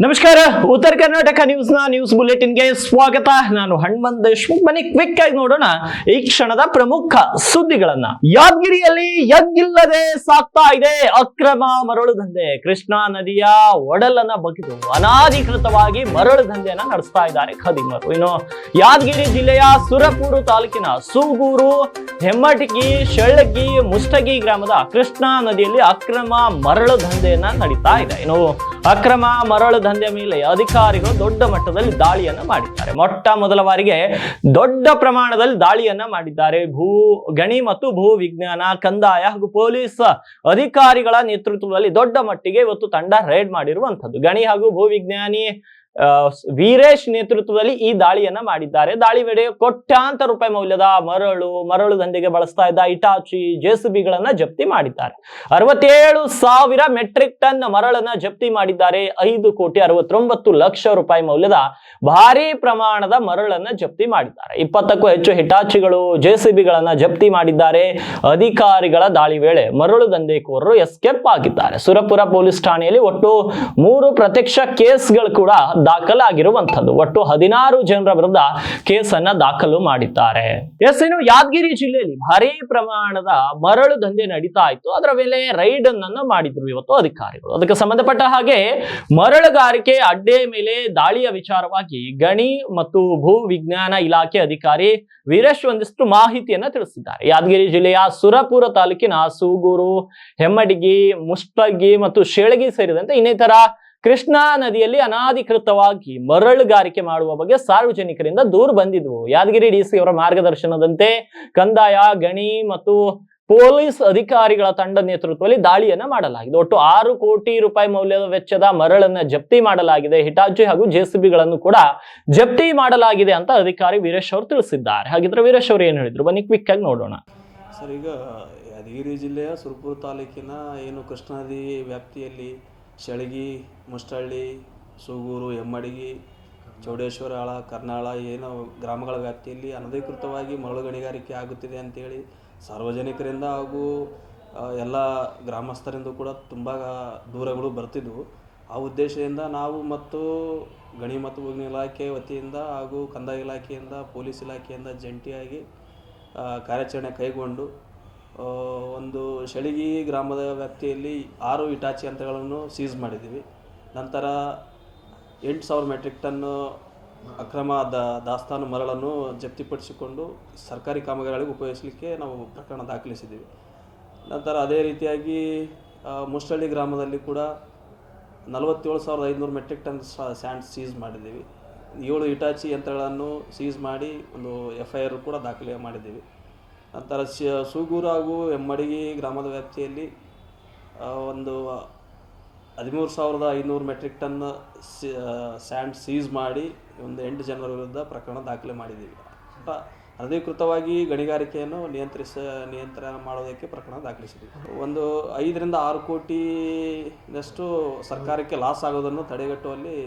ನಮಸ್ಕಾರ. ಉತ್ತರ ಕರ್ನಾಟಕ ನ್ಯೂಸ್ ಬುಲೆಟಿನ್ಗೆ ಸ್ವಾಗತ. ನಾನು ಹನುಮಂತ್ ದೇಶ್ಮುಖ್. ಬನ್ನಿ ಕ್ವಿಕ್ ಆಗಿ ನೋಡೋಣ ಈ ಕ್ಷಣದ ಪ್ರಮುಖ ಸುದ್ದಿಗಳನ್ನ. ಯಾದಗಿರಿಯಲ್ಲಿ ಎಗ್ಗಿಲ್ಲದೆ ಸಾಗ್ತಾ ಇದೆ ಅಕ್ರಮ ಮರಳು ದಂಧೆ. ಕೃಷ್ಣಾ ನದಿಯ ಒಡಲನ್ನ ಬಗೆದು ಅನಾಧಿಕೃತವಾಗಿ ಮರಳು ದಂಧೆಯನ್ನ ನಡೆಸ್ತಾ ಇದ್ದಾರೆ ಖದೀಮರು. ಇನ್ನು ಯಾದಗಿರಿ ಜಿಲ್ಲೆಯ ಸುರಪುರ ತಾಲೂಕಿನ ಸೂಗೂರು, ಹೆಮ್ಮಟಗಿ, ಶೆಳ್ಳಗಿ, ಮುಷ್ಟಗಿ ಗ್ರಾಮದ ಕೃಷ್ಣಾ ನದಿಯಲ್ಲಿ ಅಕ್ರಮ ಮರಳು ದಂಧೆಯನ್ನ ನಡೀತಾ ಇದೆ. ಇನ್ನು ಅಕ್ರಮ ಮರಳು ದಂಧೆ ಮೇಲೆ ಅಧಿಕಾರಿಗಳು ದೊಡ್ಡ ಮಟ್ಟದಲ್ಲಿ ದಾಳಿಯನ್ನ ಮಾಡಿದ್ದಾರೆ. ಮೊಟ್ಟ ಮೊದಲ ಬಾರಿಗೆ ದೊಡ್ಡ ಪ್ರಮಾಣದಲ್ಲಿ ದಾಳಿಯನ್ನ ಮಾಡಿದ್ದಾರೆ. ಗಣಿ ಮತ್ತು ಭೂ ವಿಜ್ಞಾನ, ಕಂದಾಯ ಹಾಗೂ ಪೊಲೀಸ್ ಅಧಿಕಾರಿಗಳ ನೇತೃತ್ವದಲ್ಲಿ ದೊಡ್ಡ ಮಟ್ಟಿಗೆ ಇವತ್ತು ತಂಡ ರೇಡ್ ಮಾಡಿರುವಂತದ್ದು. ಗಣಿ ಹಾಗೂ ಭೂ ವಿಜ್ಞಾನಿ ವೀರೇಶ್ ನೇತೃತ್ವದಲ್ಲಿ ಈ ದಾಳಿಯನ್ನ ಮಾಡಿದ್ದಾರೆ. ದಾಳಿ ವೇಳೆ ಕೋಟ್ಯಾಂತರ ರೂಪಾಯಿ ಮೌಲ್ಯದ ಮರಳು ದಂಧೆಗೆ ಬಳಸ್ತಾ ಇದ್ದ ಇಟಾಚಿ, ಜೆಸಿಬಿಗಳನ್ನ ಜಪ್ತಿ ಮಾಡಿದ್ದಾರೆ. 67,000 ಮೆಟ್ರಿಕ್ ಟನ್ ಮರಳನ್ನ ಜಪ್ತಿ ಮಾಡಿದ್ದಾರೆ. 5,69,00,000 ರೂಪಾಯಿ ಮೌಲ್ಯದ ಭಾರಿ ಪ್ರಮಾಣದ ಮರಳನ್ನ ಜಪ್ತಿ ಮಾಡಿದ್ದಾರೆ. 20ಕ್ಕೂ ಹೆಚ್ಚು ಹಿಟಾಚಿಗಳು, ಜೆಸಿಬಿಗಳನ್ನ ಜಪ್ತಿ ಮಾಡಿದ್ದಾರೆ. ಅಧಿಕಾರಿಗಳ ದಾಳಿ ವೇಳೆ ಮರಳು ದಂಧೆಕೋರರು ಎಸ್ಕೇಪ್ ಆಗಿದ್ದಾರೆ. ಸುರಪುರ ಪೊಲೀಸ್ ಠಾಣೆಯಲ್ಲಿ ಒಟ್ಟು 3 ಪ್ರತ್ಯಕ್ಷ ಕೇಸ್ಗಳು ಕೂಡ ದಾಖಲಾಗಿರುವಂತದ್ದು. ಒಟ್ಟು 16 ಜನರ ವಿರುದ್ಧ ಕೇಸನ್ನ ದಾಖಲು ಮಾಡಿದ್ದಾರೆ. ಇನ್ನು ಯಾದಗಿರಿ ಜಿಲ್ಲೆಯಲ್ಲಿ ಭಾರಿ ಪ್ರಮಾಣದ ಮರಳು ದಂಧೆ ನಡೀತಾ ಇತ್ತು. ಅದರ ಮೇಲೆ ರೈಡ್ ಅನ್ನು ಮಾಡಿದ್ರು ಇವತ್ತು ಅಧಿಕಾರಿಗಳು. ಅದಕ್ಕೆ ಸಂಬಂಧಪಟ್ಟ ಹಾಗೆ ಮರಳುಗಾರಿಕೆ ಅಡ್ಡೆ ಮೇಲೆ ದಾಳಿಯ ವಿಚಾರವಾಗಿ ಗಣಿ ಮತ್ತು ಭೂ ವಿಜ್ಞಾನ ಇಲಾಖೆ ಅಧಿಕಾರಿ ವೀರೇಶ್ ಒಂದಿಷ್ಟು ಮಾಹಿತಿಯನ್ನ ತಿಳಿಸಿದ್ದಾರೆ. ಯಾದಗಿರಿ ಜಿಲ್ಲೆಯ ಸುರಪುರ ತಾಲೂಕಿನ ಸೂಗೂರು, ಹೆಮ್ಮಡಿಗಿ, ಮುಷ್ಟಗಿ ಮತ್ತು ಶೇಳಗಿ ಸೇರಿದಂತೆ ಇನ್ನಿತರ ಕೃಷ್ಣಾ ನದಿಯಲ್ಲಿ ಅನಾಧಿಕೃತವಾಗಿ ಮರಳುಗಾರಿಕೆ ಮಾಡುವ ಬಗ್ಗೆ ಸಾರ್ವಜನಿಕರಿಂದ ದೂರು ಬಂದಿದ್ವು. ಯಾದಗಿರಿ ಡಿಸಿ ಅವರ ಮಾರ್ಗದರ್ಶನದಂತೆ ಕಂದಾಯ, ಗಣಿ ಮತ್ತು ಪೊಲೀಸ್ ಅಧಿಕಾರಿಗಳ ತಂಡ ನೇತೃತ್ವದಲ್ಲಿ ದಾಳಿಯನ್ನ ಮಾಡಲಾಗಿದೆ. ಒಟ್ಟು 6 ಕೋಟಿ ರೂಪಾಯಿ ಮೌಲ್ಯದ ವೆಚ್ಚದ ಮರಳನ್ನ ಜಪ್ತಿ ಮಾಡಲಾಗಿದೆ. ಹಿಟಾಚಿ ಹಾಗೂ ಜೆಸಿಬಿಗಳನ್ನು ಕೂಡ ಜಪ್ತಿ ಮಾಡಲಾಗಿದೆ ಅಂತ ಅಧಿಕಾರಿ ವೀರೇಶ್ ಅವರು ತಿಳಿಸಿದ್ದಾರೆ. ಹಾಗಿದ್ರೆ ವೀರೇಶ್ ಅವರು ಏನ್ ಹೇಳಿದ್ರು, ಬನ್ನಿ ಕ್ವಿಕ್ ಆಗಿ ನೋಡೋಣ. ಸರ್, ಈಗ ಯಾದಗಿರಿ ಜಿಲ್ಲೆಯ ಸುರಪುರ ತಾಲೂಕಿನ ಏನು ಕೃಷ್ಣಾ ನದಿ ವ್ಯಾಪ್ತಿಯಲ್ಲಿ ಶೆಳಗಿ, ಮುಷ್ಟಳ್ಳಿ, ಸೂಗೂರು, ಹೆಮ್ಮಡಿಗಿ, ಚೌಡೇಶ್ವರ, ಕರ್ನಾಳ ಏನು ಗ್ರಾಮಗಳ ವ್ಯಾಪ್ತಿಯಲ್ಲಿ ಅನಧಿಕೃತವಾಗಿ ಮರಳು ಗಣಿಗಾರಿಕೆ ಆಗುತ್ತಿದೆ ಅಂತೇಳಿ ಸಾರ್ವಜನಿಕರಿಂದ ಹಾಗೂ ಎಲ್ಲ ಗ್ರಾಮಸ್ಥರಿಂದ ಕೂಡ ತುಂಬ ದೂರಗಳು ಬರ್ತಿದ್ವು. ಆ ಉದ್ದೇಶದಿಂದ ನಾವು ಮತ್ತು ಗಣಿ ಮತ್ತು ಭೂಮಿ ಇಲಾಖೆ ವತಿಯಿಂದ ಹಾಗೂ ಕಂದಾಯ ಇಲಾಖೆಯಿಂದ, ಪೊಲೀಸ್ ಇಲಾಖೆಯಿಂದ ಜಂಟಿಯಾಗಿ ಕಾರ್ಯಾಚರಣೆ ಕೈಗೊಂಡು ಒಂದು ಶೆಳಗಿ ಗ್ರಾಮದ ವ್ಯಾಪ್ತಿಯಲ್ಲಿ 6 ಇಟಾಚಿ ಯಂತ್ರಗಳನ್ನು ಸೀಸ್ ಮಾಡಿದ್ದೀವಿ. ನಂತರ 8,000 ಮೆಟ್ರಿಕ್ ಟನ್ ಅಕ್ರಮ ದಾಸ್ತಾನು ಮರಳನ್ನು ಜಪ್ತಿಪಡಿಸಿಕೊಂಡು ಸರ್ಕಾರಿ ಕಾಮಗಾರಿಗಳಿಗೆ ಉಪಯೋಗಿಸಲಿಕ್ಕೆ ನಾವು ಪ್ರಕರಣ ದಾಖಲಿಸಿದ್ದೀವಿ. ನಂತರ ಅದೇ ರೀತಿಯಾಗಿ ಮುಷ್ಟಳ್ಳಿ ಗ್ರಾಮದಲ್ಲಿ ಕೂಡ 47,500 ಮೆಟ್ರಿಕ್ ಟನ್ ಸ್ಯಾಂಡ್ ಸೀಸ್ ಮಾಡಿದ್ದೀವಿ. 7 ಇಟಾಚಿ ಯಂತ್ರಗಳನ್ನು ಸೀಸ್ ಮಾಡಿ ಒಂದು FIR ಕೂಡ ದಾಖಲೆ ಮಾಡಿದ್ದೀವಿ. ನಂತರ ಸೂಗೂರು ಹಾಗೂ ಹೆಮ್ಮಡಿಗಿ ಗ್ರಾಮದ ವ್ಯಾಪ್ತಿಯಲ್ಲಿ ಒಂದು 13,500 ಮೆಟ್ರಿಕ್ ಟನ್ ಸ್ಯಾಂಡ್ ಸೀಸ್ ಮಾಡಿ ಒಂದು 8 ಜನರ ವಿರುದ್ಧ ಪ್ರಕರಣ ದಾಖಲೆ ಮಾಡಿದ್ದೀವಿ. ಅನಧಿಕೃತವಾಗಿ ಗಣಿಗಾರಿಕೆಯನ್ನು ನಿಯಂತ್ರಣ ಮಾಡೋದಕ್ಕೆ ಪ್ರಕರಣ ದಾಖಲಿಸಿದ್ದೀವಿ. ಒಂದು 5 ರಿಂದ 6 ಕೋಟಿನಷ್ಟು ಸರ್ಕಾರಕ್ಕೆ ಲಾಸ್ ಆಗೋದನ್ನು ತಡೆಗಟ್ಟುವಲ್ಲಿ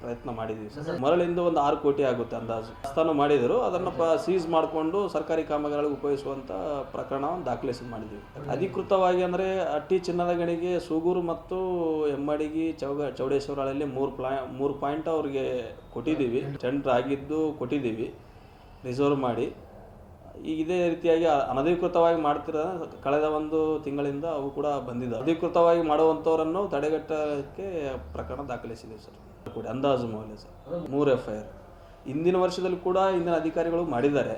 ಪ್ರಯತ್ನ ಮಾಡಿದ್ದೀವಿ. ಮರಳಿಂದ ಒಂದು 6 ಕೋಟಿ ಆಗುತ್ತೆ ಅಂದಾಜು. ದಾಸ್ತಾನು ಮಾಡಿದರು, ಅದನ್ನು ಸೀಸ್ ಮಾಡಿಕೊಂಡು ಸರ್ಕಾರಿ ಕಾಮಗಾರಿಗಳಿಗೆ ಉಪಯೋಗಿಸುವಂಥ ಪ್ರಕರಣವನ್ನು ದಾಖಲಿಸಿ ಮಾಡಿದ್ದೀವಿ. ಅಧಿಕೃತವಾಗಿ ಅಂದರೆ ಅಟ್ಟಿ ಚಿನ್ನದ ಗಣಿಗೆ ಸೂಗೂರು ಮತ್ತು ಹೆಮ್ಮಡಿಗಿ, ಚೌಡೇಶ್ವರಗಳಲ್ಲಿ 3 ಪಾಯಿಂಟ್ ಅವ್ರಿಗೆ ಕೊಟ್ಟಿದ್ದೀವಿ. ಟೆಂಡರ್ ಆಗಿದ್ದು ಕೊಟ್ಟಿದ್ದೀವಿ, ರಿಸರ್ವ್ ಮಾಡಿ. ಈಗ ಇದೇ ರೀತಿಯಾಗಿ ಅನಧಿಕೃತವಾಗಿ ಮಾಡ್ತಿರೋ ಕಳೆದ 1 ತಿಂಗಳಿಂದ ಅವು ಕೂಡ ಬಂದಿದ್ದಾವೆ. ಅಧಿಕೃತವಾಗಿ ಮಾಡುವಂಥವರನ್ನು ತಡೆಗಟ್ಟಕ್ಕೆ ಪ್ರಕರಣ ದಾಖಲಿಸಿದ್ದೀವಿ ಸರ್. ಕೂಡ ಅಂದಾಜು ಮೌಲ್ಯ ಸರ್ 3 FIR ಹಿಂದಿನ ವರ್ಷದಲ್ಲಿ ಕೂಡ ಹಿಂದಿನ ಅಧಿಕಾರಿಗಳು ಮಾಡಿದ್ದಾರೆ.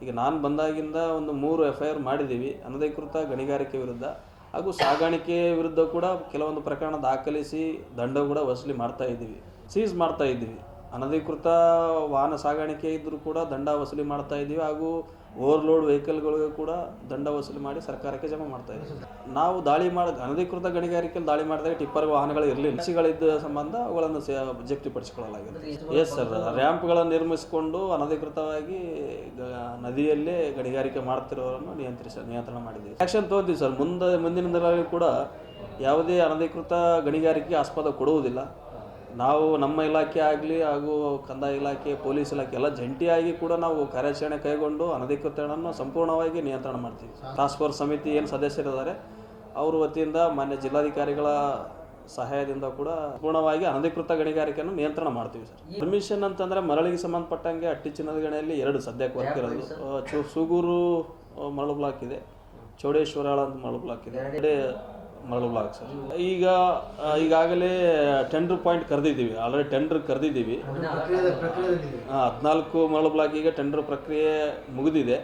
ಈಗ ನಾನು ಬಂದಾಗಿಂದ ಒಂದು 3 FIR ಮಾಡಿದ್ದೀವಿ. ಅನಧಿಕೃತ ಗಣಿಗಾರಿಕೆ ವಿರುದ್ಧ ಹಾಗೂ ಸಾಗಾಣಿಕೆ ವಿರುದ್ಧ ಕೂಡ ಕೆಲವೊಂದು ಪ್ರಕರಣ ದಾಖಲಿಸಿ ದಂಡ ಕೂಡ ವಸೂಲಿ ಮಾಡ್ತಾ ಇದ್ದೀವಿ, ಸೀಸ್ ಮಾಡ್ತಾ ಇದ್ದೀವಿ. ಅನಧಿಕೃತ ವಾಹನ ಸಾಗಾಣಿಕೆ ಇದ್ದರೂ ಕೂಡ ದಂಡ ವಸೂಲಿ ಮಾಡ್ತಾ ಇದ್ದೀವಿ ಹಾಗೂ ಓವರ್ಲೋಡ್ ವೆಹಿಕಲ್ಗಳಿಗೂ ಕೂಡ ದಂಡ ವಸೂಲಿ ಮಾಡಿ ಸರ್ಕಾರಕ್ಕೆ ಜಮಾ ಮಾಡ್ತಾ ಇದ್ದೀವಿ. ನಾವು ಅನಧಿಕೃತ ಗಣಿಗಾರಿಕೆಯಲ್ಲಿ ದಾಳಿ ಮಾಡಿದಾಗ ಟಿಪ್ಪರ್ ವಾಹನಗಳು ಇರಲಿಲ್ಲ ಸಂಬಂಧ ಅವುಗಳನ್ನು ಜಪ್ತಿಪಡಿಸಿಕೊಳ್ಳಲಾಗಿದೆ. ಎಸ್ ಸರ್, ರ್ಯಾಂಪ್ಗಳನ್ನು ನಿರ್ಮಿಸಿಕೊಂಡು ಅನಧಿಕೃತವಾಗಿ ನದಿಯಲ್ಲೇ ಗಣಿಗಾರಿಕೆ ಮಾಡ್ತಿರೋರನ್ನು ನಿಯಂತ್ರಣ ಮಾಡಿದ್ದೀವಿ. ಆ್ಯಕ್ಷನ್ ತೊಗೊತೀವಿ ಸರ್. ಮುಂದಿನ ದಿನಗಳಲ್ಲಿ ಕೂಡ ಯಾವುದೇ ಅನಧಿಕೃತ ಗಣಿಗಾರಿಕೆ ಆಸ್ಪದ ಕೊಡುವುದಿಲ್ಲ. ನಾವು ನಮ್ಮ ಇಲಾಖೆ ಆಗಲಿ ಹಾಗೂ ಕಂದಾಯ ಇಲಾಖೆ, ಪೊಲೀಸ್ ಇಲಾಖೆ ಎಲ್ಲ ಜಂಟಿಯಾಗಿ ಕೂಡ ನಾವು ಕಾರ್ಯಾಚರಣೆ ಕೈಗೊಂಡು ಅನಧಿಕೃತಗಳನ್ನು ಸಂಪೂರ್ಣವಾಗಿ ನಿಯಂತ್ರಣ ಮಾಡ್ತೀವಿ. ಟಾಸ್ಕ್ ಫೋರ್ಸ್ ಸಮಿತಿ ಏನು ಸದಸ್ಯರಿದ್ದಾರೆ ಅವ್ರ ವತಿಯಿಂದ ಮಾನ್ಯ ಜಿಲ್ಲಾಧಿಕಾರಿಗಳ ಸಹಾಯದಿಂದ ಕೂಡ ಪೂರ್ಣವಾಗಿ ಅನಧಿಕೃತ ಗಣಿಗಾರಿಕೆಯನ್ನು ನಿಯಂತ್ರಣ ಮಾಡ್ತೀವಿ ಸರ್. ಪರ್ಮಿಷನ್ ಅಂತಂದರೆ ಮರಳಿಗೆ ಸಂಬಂಧಪಟ್ಟಂಗೆ ಅಟ್ಟಿ ಚಿನ್ನದ ಗಣಿಯಲ್ಲಿ 2 ಸದ್ಯಕ್ಕೆ ವರ್ಕ್ ಇರೋದು. ಸೂಗೂರು ಮರಳು ಬ್ಲಾಕ್ ಇದೆ, ಚೌಡೇಶ್ವರ ಅಂತ ಮರಳು ಬ್ಲಾಕ್ ಇದೆ, ಮರಳು ಬ್ಲಾಕ್ ಸರ್. ಈಗಾಗಲೇ ಟೆಂಡರ್ ಪಾಯಿಂಟ್ ಕರೆದಿದ್ದೀವಿ, ಆಲ್ರೆಡಿ ಟೆಂಡರ್ ಕರೆದಿದ್ದೀವಿ. 14 ಮರಳು ಬ್ಲಾಕಿಗೆ ಟೆಂಡರ್ ಪ್ರಕ್ರಿಯೆ ಮುಗಿದಿದೆ.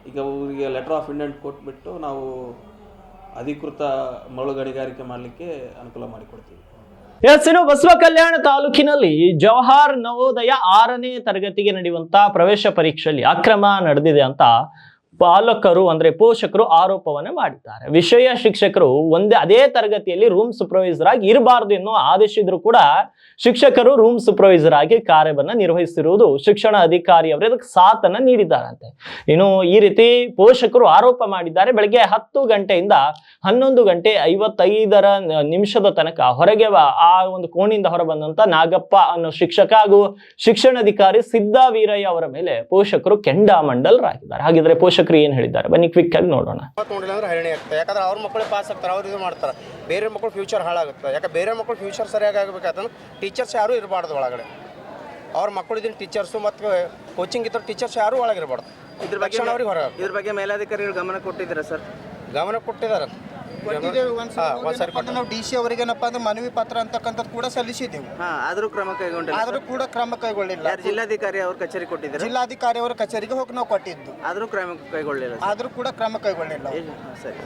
ಈಗ ಅವರಿಗೆ ಲೆಟರ್ ಆಫ್ ಇಂಡೆಂಟ್ ಕೊಟ್ಬಿಟ್ಟು ನಾವು ಅಧಿಕೃತ ಮರಳು ಗಣಿಗಾರಿಕೆ ಮಾಡಲಿಕ್ಕೆ ಅನುಕೂಲ ಮಾಡಿಕೊಡ್ತೀವಿ. ಇನ್ನು ಬಸವ ಕಲ್ಯಾಣ ತಾಲೂಕಿನಲ್ಲಿ ಜವಾಹರ್ ನವೋದಯ 6ನೇ ತರಗತಿಗೆ ನಡೆಯುವಂತ ಪ್ರವೇಶ ಪರೀಕ್ಷೆಯಲ್ಲಿ ಅಕ್ರಮ ನಡೆದಿದೆ ಅಂತ ಪಾಲಕರು ಅಂದ್ರೆ ಪೋಷಕರು ಆರೋಪವನ್ನ ಮಾಡಿದ್ದಾರೆ. ವಿಷಯ ಶಿಕ್ಷಕರು ಅದೇ ತರಗತಿಯಲ್ಲಿ ರೂಮ್ ಸೂಪರ್ವೈಸರ್ ಆಗಿ ಇರಬಾರದು ಎನ್ನುವ ಆದೇಶಿದ್ರು ಕೂಡ ಶಿಕ್ಷಕರು ರೂಮ್ ಸೂಪರ್ವೈಸರ್ ಆಗಿ ಕಾರ್ಯವನ್ನ ನಿರ್ವಹಿಸಿರುವುದು ಶಿಕ್ಷಣ ಅಧಿಕಾರಿಯವರು ಇದಕ್ಕೆ ಸಾಥನ್ನ ನೀಡಿದ್ದಾರಂತೆ. ಇನ್ನು ಈ ರೀತಿ ಪೋಷಕರು ಆರೋಪ ಮಾಡಿದ್ದಾರೆ. ಬೆಳಗ್ಗೆ 10 ಗಂಟೆಯಿಂದ 11 ಗಂಟೆ 55 ತನಕ ಹೊರಗೆ ಆ ಒಂದು ಕೋಣಿಯಿಂದ ಹೊರ ಬಂದಂತ ನಾಗಪ್ಪ ಅನ್ನೋ ಶಿಕ್ಷಕ ಹಾಗೂ ಶಿಕ್ಷಣಾಧಿಕಾರಿ ಸಿದ್ದವೀರಯ್ಯ ಅವರ ಮೇಲೆ ಪೋಷಕರು ಕೆಂಡಾಮಂಡಲರಾಗಿದ್ದಾರೆ. ಹಾಗಿದ್ರೆ ಪೋಷಕರು ಏನ್ ಹೇಳಿದ್ದಾರೆ ಬನ್ನಿ ಕ್ವಿಕ್ ಆಗಿ ನೋಡೋಣ. ಹೈರಾಣಿ ಆಗ್ತದೆ, ಯಾಕಂದ್ರೆ ಅವ್ರ ಮಕ್ಕಳು ಪಾಸ್ ಆಗ್ತಾರೆ, ಅವ್ರು ಇದು ಮಾಡ್ತಾರೆ, ಬೇರೆ ಮಕ್ಕಳು ಫ್ಯೂಚರ್ ಹಾಳಾಗುತ್ತೆ. ಯಾಕಂದ್ರೆ ಬೇರೆ ಮಕ್ಕಳು ಫ್ಯೂಚರ್ ಸರಿಯಾಗಿ ಆಗಬೇಕಾದ್ರೆ ಟೀಚರ್ಸ್ ಯಾರು ಇರಬಾರ್ದು ಒಳಗಡೆ. ಅವ್ರ ಮಕ್ಕಳು ಇದನ್ನ ಟೀಚರ್ಸು ಮತ್ತು ಕೋಚಿಂಗ್ ಇದ್ದರು ಟೀಚರ್ಸ್ ಯಾರು ಒಳಗಿರಬಾರ್ದು. ಇದ್ರ ಬಗ್ಗೆ ಮೇಲಾಧಿಕಾರಿಗಳು ಗಮನ ಕೊಟ್ಟಿದ್ದಾರೆ ಸರ್? ಗಮನ ಕೊಟ್ಟಿದ್ದಾರೆ. ನಾವು DC ಅವರಿಗೇನಪ್ಪ ಅಂದ್ರೆ ಮನವಿ ಪತ್ರ ಅಂತಕ್ಕಂಥದ್ದು ಕೂಡ ಸಲ್ಲಿಸಿದ್ದೆವು. ಆದರೂ ಕ್ರಮ ಕೈಗೊಳ್ಳಿಲ್ಲ. ಜಿಲ್ಲಾಧಿಕಾರಿ ಅವ್ರ ಕಚೇರಿ ಕೊಟ್ಟಿದ್ದಾರೆ. ಜಿಲ್ಲಾಧಿಕಾರಿ ಅವರ ಕಚೇರಿಗೆ ಹೋಗಿ ನಾವು ಕೊಟ್ಟಿದ್ದು, ಆದರೂ ಕೂಡ ಕ್ರಮ ಕೈಗೊಳ್ಳಿಲ್ಲ. ಸರಿ.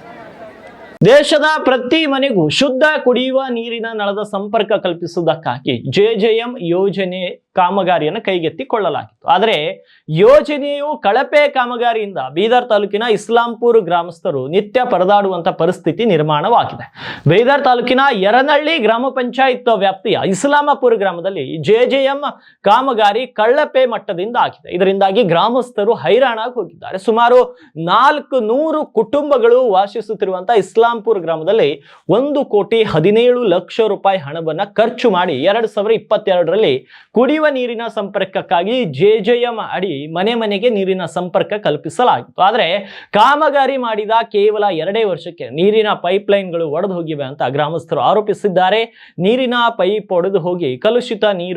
ದೇಶದ ಪ್ರತಿ ಮನೆಗೂ ಶುದ್ಧ ಕುಡಿಯುವ ನೀರಿನ ನಳದ ಸಂಪರ್ಕ ಕಲ್ಪಿಸುವುದಕ್ಕಾಗಿ JJM ಯೋಜನೆ ಕಾಮಗಾರಿಯನ್ನು ಕೈಗೆತ್ತಿಕೊಳ್ಳಲಾಗಿತ್ತು. ಆದರೆ ಯೋಜನೆಯು ಕಳಪೆ ಕಾಮಗಾರಿಯಿಂದ ಬೀದರ್ ತಾಲೂಕಿನ ಇಸ್ಲಾಂಪುರ ಗ್ರಾಮಸ್ಥರು ನಿತ್ಯ ಪರದಾಡುವಂತ ಪರಿಸ್ಥಿತಿ ನಿರ್ಮಾಣವಾಗಿದೆ. ಬೀದರ್ ತಾಲೂಕಿನ ಯರನಹಳ್ಳಿ ಗ್ರಾಮ ಪಂಚಾಯತ್ ವ್ಯಾಪ್ತಿಯ ಇಸ್ಲಾಂಪುರ ಗ್ರಾಮದಲ್ಲಿ JJM ಕಾಮಗಾರಿ ಕಳಪೆ ಮಟ್ಟದಿಂದ ಆಗಿದೆ. ಇದರಿಂದಾಗಿ ಗ್ರಾಮಸ್ಥರು ಹೈರಾಣಾಗಿ ಹೋಗಿದ್ದಾರೆ. ಸುಮಾರು 400 ಕುಟುಂಬಗಳು ವಾಸಿಸುತ್ತಿರುವಂತಹ ಇಸ್ಲಾಂಪುರ ಗ್ರಾಮದಲ್ಲಿ 1,17,00,000 ರೂಪಾಯಿ ಹಣವನ್ನ ಖರ್ಚು ಮಾಡಿ 2022ರಲ್ಲಿ ಕುಡಿಯುವ ನೀರಿನ ಸಂಪರ್ಕಕ್ಕಾಗಿ JJM ಅಡಿ ಮನೆ ಮನೆಗೆ ನೀರಿನ ಸಂಪರ್ಕ ಕಲ್ಪಿಸಲಾಗಿತ್ತು. ಆದರೆ ಕಾಮಗಾರಿ ಮಾಡಿದ ಕೇವಲ 2 ವರ್ಷಕ್ಕೆ ನೀರಿನ ಪೈಪ್ ಲೈನ್ಗಳು ಒಡೆದು ಹೋಗಿವೆ ಅಂತ ಗ್ರಾಮಸ್ಥರು ಆರೋಪಿಸಿದ್ದಾರೆ. ನೀರಿನ ಪೈಪ್ ಒಡೆದು ಹೋಗಿ ಕಲುಷಿತ ನೀರು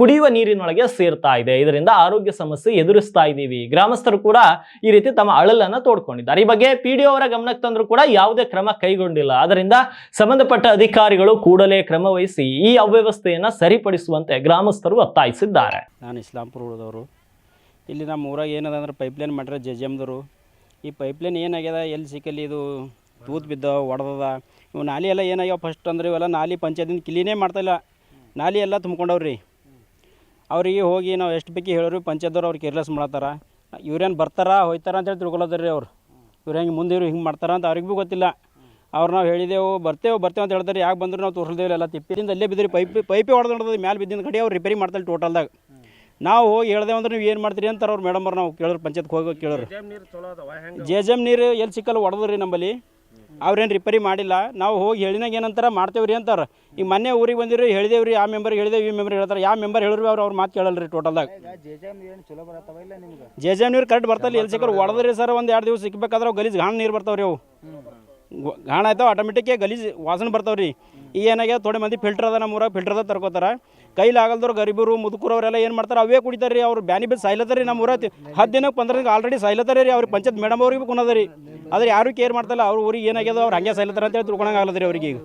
ಕುಡಿಯುವ ನೀರಿನೊಳಗೆ ಸೇರ್ತಾ ಇದೆ. ಇದರಿಂದ ಆರೋಗ್ಯ ಸಮಸ್ಯೆ ಎದುರಿಸ್ತಾ ಇದ್ದೀವಿ. ಗ್ರಾಮಸ್ಥರು ಕೂಡ ಈ ರೀತಿ ತಮ್ಮ ಅಳಲನ್ನ ತೋಡ್ಕೊಂಡಿದ್ದಾರೆ. ಈ ಬಗ್ಗೆ PDO ಅವರ ಗಮನಕ್ಕೆ ತಂದರೂ ಕೂಡ ಯಾವುದೇ ಕ್ರಮ ಕೈಗೊಂಡಿಲ್ಲ. ಅದರಿಂದ ಸಂಬಂಧಪಟ್ಟ ಅಧಿಕಾರಿಗಳು ಕೂಡಲೇ ಕ್ರಮ ವಹಿಸಿ ಈ ಅವ್ಯವಸ್ಥೆಯನ್ನು ಸರಿಪಡಿಸುವಂತೆ ಗ್ರಾಮಸ್ಥರು ಒತ್ತಾಯಿಸಿದ್ದಾರೆ. ನಾನು ಇಸ್ಲಾಂಪುರದವರು. ಇಲ್ಲಿ ನಮ್ಮ ಊರಾಗ ಏನದ ಅಂದ್ರೆ ಪೈಪ್ಲೈನ್ ಮಾಡ್ರೆ JJMದವರು. ಈ ಪೈಪ್ಲೈನ್ ಏನಾಗ್ಯದ, ಎಲ್ಲಿ ಸಿಕ್ಕಲ್ಲಿ ಇದು ತೂತ್ ಬಿದ್ದವ, ಒಡೆದದ. ಇವು ನಾಲಿ ಎಲ್ಲ ಏನಾಗ್ಯಾವ ಫಸ್ಟ್ ಅಂದ್ರೆ ಇವೆಲ್ಲ ನಾಲಿ ಪಂಚಾಯತಿನ ಕ್ಲೀನೇ ಮಾಡ್ತಾಯಿಲ್ಲ. ನಾಲಿ ಎಲ್ಲ ತುಂಬ್ಕೊಂಡವ್ರಿ. ಅವ್ರಿಗೆ ಹೋಗಿ ನಾವು ಎಷ್ಟು ಬೇಕಿ ಹೇಳಿದ್ರು ಪಂಚಾಯತ್ದವ್ರು ಅವ್ರು ಕೇರ್ಲೆಸ್ ಮಾಡತ್ತಾರ. ಇವ್ರೇನು ಬರ್ತಾರ ಹೋಯ್ತಾರ ಅಂತೇಳಿ ತಿಳ್ಕೊಳದ್ರಿ ಅವ್ರು. ಇವ್ರು ಹೆಂಗೆ ಮುಂದೆ ಇವ್ರು ಹಿಂಗೆ ಮಾಡ್ತಾರ ಅಂತ ಅವ್ರಿಗೆ ಭೀ ಗೊತ್ತಿಲ್ಲ. ಅವ್ರು ನಾವು ಹೇಳಿದೆವು ಬರ್ತೇವೆ ಅಂತ ಹೇಳ್ತಾರೆ. ಯಾಕೆ ಬಂದ್ರು ನಾವು ತೋರಿಸಿದೇವೆ ಎಲ್ಲ ತಿಪ್ಪಿದಿಂದ ಅಲ್ಲೇ ಬಿದ್ದಿರಿ. ಪೈಪೇ ಹೊಡೆದು ಮ್ಯಾಲೆ ಬಿದ್ದಿನ ಕಡೆ ಅವ್ರು ರಿಪೇರಿ ಮಾಡ್ತಾರೆ ಟೋಟಲ್ದಾಗ. ನಾವು ಹೋಗಿ ಹೇಳ್ದೇವು ಅಂದ್ರೆ ನೀವು ಏನು ಮಾಡ್ತೀರಿ ಅಂತಾರೆ ಅವ್ರು ಮೇಡಮ್ ಅವ್ರು. ನಾವು ಕೇಳಿದ್ರು ಪಂಚಾಯತ್ಗೆ ಹೋಗಿ ಕೇಳಿದ್ರು JJM ನೀರು ಎಲ್ಲಿ ಸಿಕ್ಕಲ್ಲ ಹೊಡೆದ್ರಿ ನಮ್ಮಲ್ಲಿ. ಅವ್ರೇನು ರಿಪೇರಿ ಮಾಡಿಲ್ಲ. ನಾವು ಹೋಗಿ ಹೇಳಿನಾಗ ಏನಂತಾರೆ ಮಾಡ್ತೇವ್ರಿ ಅಂತಾರೆ. ಈಗ ಮೊನ್ನೆ ಊರಿಗೆ ಬಂದಿರಿ ಹೇಳಿದೇವ್ರಿ, ಆ ಮೆಂಬರ್ ಹೇಳಿದೇವೆ, ಈ ಮೆಂಬರ್ ಹೇಳ್ತಾರೆ. ಯಾವ ಮೆಂಬರ್ ಹೇಳಿದ್ರು ಅವ್ರು ಮಾತು ಕೇಳಲ್ರಿ ಟೋಟಲ್ದಾಗ. JJM ನೀರು ಕರೆಕ್ಟ್ ಬರ್ತಾಯಿಲ್ಲ. ಎಲ್ಲಿ ಸಿಕ್ಕರು ಹೊಡೆದ್ರಿ ಸರ್. 1-2 ದಿವಸ ಸಿಕ್ಬೇಕಾದ್ರೆ ಗಲೀಜು ಗಾಣ ನೀರು ಬರ್ತಾವ್ರಿ. ಅವು ಗಾಣ ಆಯ್ತಾವ ಆಟೋಮೆಟಿಕ್ ಗಲೀಜು ವಾಸನೆ ಬರ್ತಾವ್ರಿ. ಈಗ ಏನಾಗ್ಯದ ಥೋಡೆ ಮಂದಿ ಫಿಲ್ಟರ್ ಅದ ನಮ್ಮ ಊರಾಗ, ಫಿಲ್ಟರ್ದ ತರ್ಕೋತಾರ. ಕೈಲಿ ಆಗಲ್ದವ್ರು ಗರೀಬರು ಮುದುಕರು ಅವರೆಲ್ಲ ಏನು ಮಾಡ್ತಾರೆ ಅವೇ ಕುಡಿತಾರೆ ರೀ. ಅವ್ರು ಬ್ಯಾನಿ ಬಿದ್ದು ಸಾಯ್ಲತ್ತಾರ ರೀ. ನಮ್ಮ ಊರಾಗ 10 ದಿನಕ್ಕೆ 15 ದಿನಕ್ಕೆ ಆಲ್ರೆಡಿ ಸಾಯ್ಲತ್ತಾರ ರೀ. ಅವ್ರಿಗೆ ಪಂಚಾಯತ್ ಮೇಡಮ್ ಅವ್ರಿಗೆ ಕುನದ ರೀ. ಆದರೆ ಯಾರು ಕೇರ್ ಮಾಡ್ತಾಯಿಲ್ಲ. ಅವ್ರ ಊರಿಗೆ ಏನಾಗ್ಯದ ಅವ್ರು ಹಂಗೆ ಸಾಯ್ಲತ್ತಾರ ಅಂತೇಳಿ ತಿಳ್ಕೊಳಂಗೆ ಆಗ್ಲದ್ರಿ ಅವ್ರಿಗೆ. ಈಗ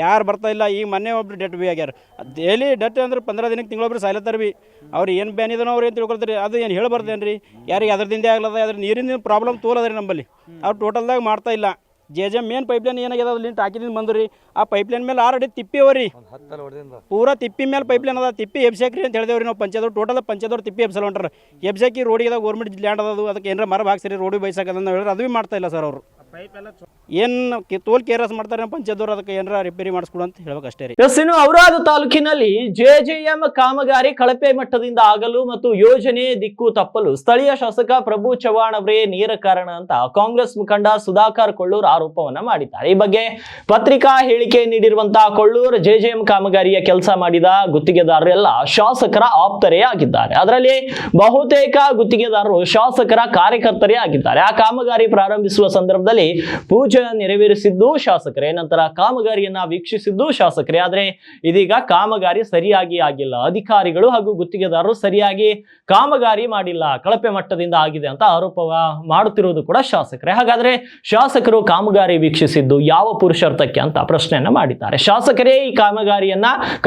ಯಾರು ಬರ್ತಾಯಿಲ್ಲ. ಈಗ ಮೊನ್ನೆ ಒಬ್ರು ಡೆಟ್ ಬಿ ಆಗ್ಯಾರ. ಡೈಲಿ ಡೆಟ್ ಅಂದ್ರೆ 15 ದಿನಕ್ಕೆ ತಿಂಗಳೊಬ್ರು ಸಾಯ್ಲತ್ತಾರ ಬಿ. ಅವ್ರು ಏನು ಬ್ಯಾನ್ ಇದನೋ ಅವ್ರು ಏನು ತಿಳ್ಕೊಳ್ತಾರೆ. ಅದು ಏನು ಹೇಳ್ಬಾರ್ದೇನು ರೀ ಯಾರಿಗೆ ಅದ್ರದಿಂದೇ ಆಗ್ಲದ. ಅದ್ರ ನೀರಿನ ಪ್ರಾಬ್ಲಮ್ ತೋಲದ್ರಿ ನಮ್ಮಲ್ಲಿ. ಅವ್ರು ಟೋಟಲ್ದಾಗ ಮಾಡ್ತಾಯಿಲ್ಲ. JJM ಮೇನ್ ಪೈಪ್ಲೈನ್ ಏನಾಗ್ಯದ ಅಲ್ಲಿ ಟಾಕಿದಿಂದ ಬಂದ್ರಿ. ಆ ಪೈಪ್ಲೈನ್ ಮೇಲೆ 6 ಅಡಿ ತಿಪ್ಪಿ ಅವರಿ. ಪೂರಾ ತಿಪ್ಪಿ ಮೇಲೆ ಪೈಪ್ಲೈನ್ ಅದ. ತಿಪ್ಪಿ ಎಬ್ಸಾಕ್ರಿ ಅಂತ ಹೇಳಿದೇವ್ರಿ ನಾವು ಪಂಚಾಯತ್ ಟೋಟಲ್ ಪಂಚಾಯತ್ದವ್ರು ತಿಪ್ಪಿ ಎಬ್ಸಲ್ಲ ಹೊಂಟ್ರ. ಎಬ್ಸಾಕಿ ರೋಡಿಗೆ ಗೌರ್ಮೆಂಟ್ ಲ್ಯಾಂಡ್ ಅದ. ಅದಕ್ಕೆ ಏನಾರ ಮರ ಹಾಕ್ಸಿರಿ ರೋಡಿ ಬೈಸಾಕದ ಹೇಳಿದ್ರೆ ಅದು ಭೀ ಮಾಡ್ತಾ ಇಲ್ಲ ಸರ್. ಅವರು ಏನು ತೋಲ್ ಕೇರ್ಲೆಸ್ ಮಾಡ್ತಾರೆ ಪಂಚಾಯತ್ದವ್ರು. ಅದಕ್ಕೆ ಏನಾರ ರಿಪೇರಿ ಮಾಡಿಸ್ಕೊಡು ಅಂತ ಹೇಳ್ಬೇಕು ಅಷ್ಟೇ ರೀ. ಇನ್ನು ಔರಾದ ತಾಲೂಕಿನಲ್ಲಿ JJM ಕಾಮಗಾರಿ ಕಳಪೆ ಮಟ್ಟದಿಂದ ಆಗಲು ಮತ್ತು ಯೋಜನೆ ದಿಕ್ಕು ತಪ್ಪಲು ಸ್ಥಳೀಯ ಶಾಸಕ ಪ್ರಭು ಚವ್ಹಾಣ್ ಅವರೇ ನೇರ ಕಾರಣ ಅಂತ ಕಾಂಗ್ರೆಸ್ ಮುಖಂಡ ಸುಧಾಕರ್ ಕೊಳ್ಳೂರ್ ಆರೋಪವನ್ನ ಮಾಡಿದ್ದಾರೆ. ಈ ಬಗ್ಗೆ ಪತ್ರಿಕಾ ಹೇಳಿಕೆ ನೀಡಿರುವಂತಹ ಕೊಳ್ಳೂರ್ JJM ಕಾಮಗಾರಿಯ ಕೆಲಸ ಮಾಡಿದ ಗುತ್ತಿಗೆದಾರರೆಲ್ಲ ಶಾಸಕರ ಆಪ್ತರೇ ಆಗಿದ್ದಾರೆ. ಅದರಲ್ಲಿ ಬಹುತೇಕ ಗುತ್ತಿಗೆದಾರರು ಶಾಸಕರ ಕಾರ್ಯಕರ್ತರೇ ಆಗಿದ್ದಾರೆ. ಆ ಕಾಮಗಾರಿ ಪ್ರಾರಂಭಿಸುವ ಸಂದರ್ಭದಲ್ಲಿ ಪೂಜೆ ಪೂಜೆ ನೆರವೇರಿಸಿದ್ದು ಶಾಸಕರೇ, ನಂತರ ಕಾಮಗಾರಿಯನ್ನ ವೀಕ್ಷಿಸಿದ್ದು ಶಾಸಕರೇ. ಆದ್ರೆ ಇದೀಗ ಕಾಮಗಾರಿ ಸರಿಯಾಗಿ ಆಗಿಲ್ಲ, ಅಧಿಕಾರಿಗಳು ಹಾಗೂ ಗುತ್ತಿಗೆದಾರರು ಸರಿಯಾಗಿ ಕಾಮಗಾರಿ ಮಾಡಿಲ್ಲ, ಕಳಪೆ ಮಟ್ಟದಿಂದ ಆಗಿದೆ ಅಂತ ಆರೋಪ ಮಾಡುತ್ತಿರುವುದು ಕೂಡ ಶಾಸಕರೇ. ಹಾಗಾದ್ರೆ ಶಾಸಕರು ಕಾಮಗಾರಿ ವೀಕ್ಷಿಸಿದ್ದು ಯಾವ ಪುರುಷಾರ್ಥಕ್ಕೆ ಅಂತ ಪ್ರಶ್ನೆಯನ್ನ ಮಾಡಿದ್ದಾರೆ. ಶಾಸಕರೇ ಈ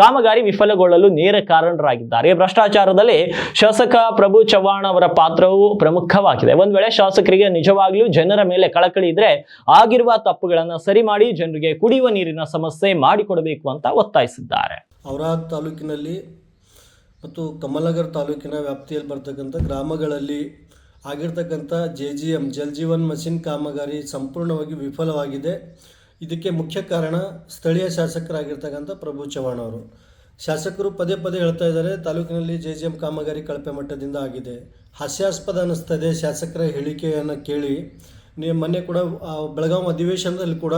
ಕಾಮಗಾರಿ ವಿಫಲಗೊಳ್ಳಲು ನೇರ ಕಾರಣರಾಗಿದ್ದಾರೆ. ಭ್ರಷ್ಟಾಚಾರದಲ್ಲಿ ಶಾಸಕ ಪ್ರಭು ಚವ್ಹಾಣ್ ಅವರ ಪಾತ್ರವು ಪ್ರಮುಖವಾಗಿದೆ. ಒಂದ್ ವೇಳೆ ಶಾಸಕರಿಗೆ ನಿಜವಾಗ್ಲೂ ಜನರ ಮೇಲೆ ಕಳಕಳಿ ಇದ್ರೆ ಆಗಿರುವ ತಪ್ಪುಗಳನ್ನ ಸರಿ ಮಾಡಿ ಜನರಿಗೆ ಕುಡಿಯುವ ನೀರಿನ ಸಮಸ್ಯೆ ಮಾಡಿಕೊಡಬೇಕು ಅಂತ ಒತ್ತಾಯಿಸಿದ್ದಾರೆ. ಔರಾದ್ ತಾಲೂಕಿನಲ್ಲಿ ಮತ್ತು ಕಮಲನಗರ್ ತಾಲೂಕಿನ ವ್ಯಾಪ್ತಿಯಲ್ಲಿ ಬರ್ತಕ್ಕಂಥ ಗ್ರಾಮಗಳಲ್ಲಿ ಆಗಿರ್ತಕ್ಕಂಥ JGM ಜಲ್ ಜೀವನ್ ಮಿಷನ್ ಕಾಮಗಾರಿ ಸಂಪೂರ್ಣವಾಗಿ ವಿಫಲವಾಗಿದೆ. ಇದಕ್ಕೆ ಮುಖ್ಯ ಕಾರಣ ಸ್ಥಳೀಯ ಶಾಸಕರಾಗಿರ್ತಕ್ಕಂಥ ಪ್ರಭು ಚವ್ಹಾಣ್ ಅವರು. ಶಾಸಕರು ಪದೇ ಪದೇ ಹೇಳ್ತಾ ಇದ್ದಾರೆ ತಾಲೂಕಿನಲ್ಲಿ JGM ಕಾಮಗಾರಿ ಕಳಪೆ ಮಟ್ಟದಿಂದ ಆಗಿದೆ. ಹಾಸ್ಯಾಸ್ಪದ ಅನ್ನಿಸ್ತದೆ ಶಾಸಕರ ಹೇಳಿಕೆಯನ್ನು ಕೇಳಿ. ನೀವು ಮೊನ್ನೆ ಕೂಡ ಬೆಳಗಾವಿ ಅಧಿವೇಶನದಲ್ಲಿ ಕೂಡ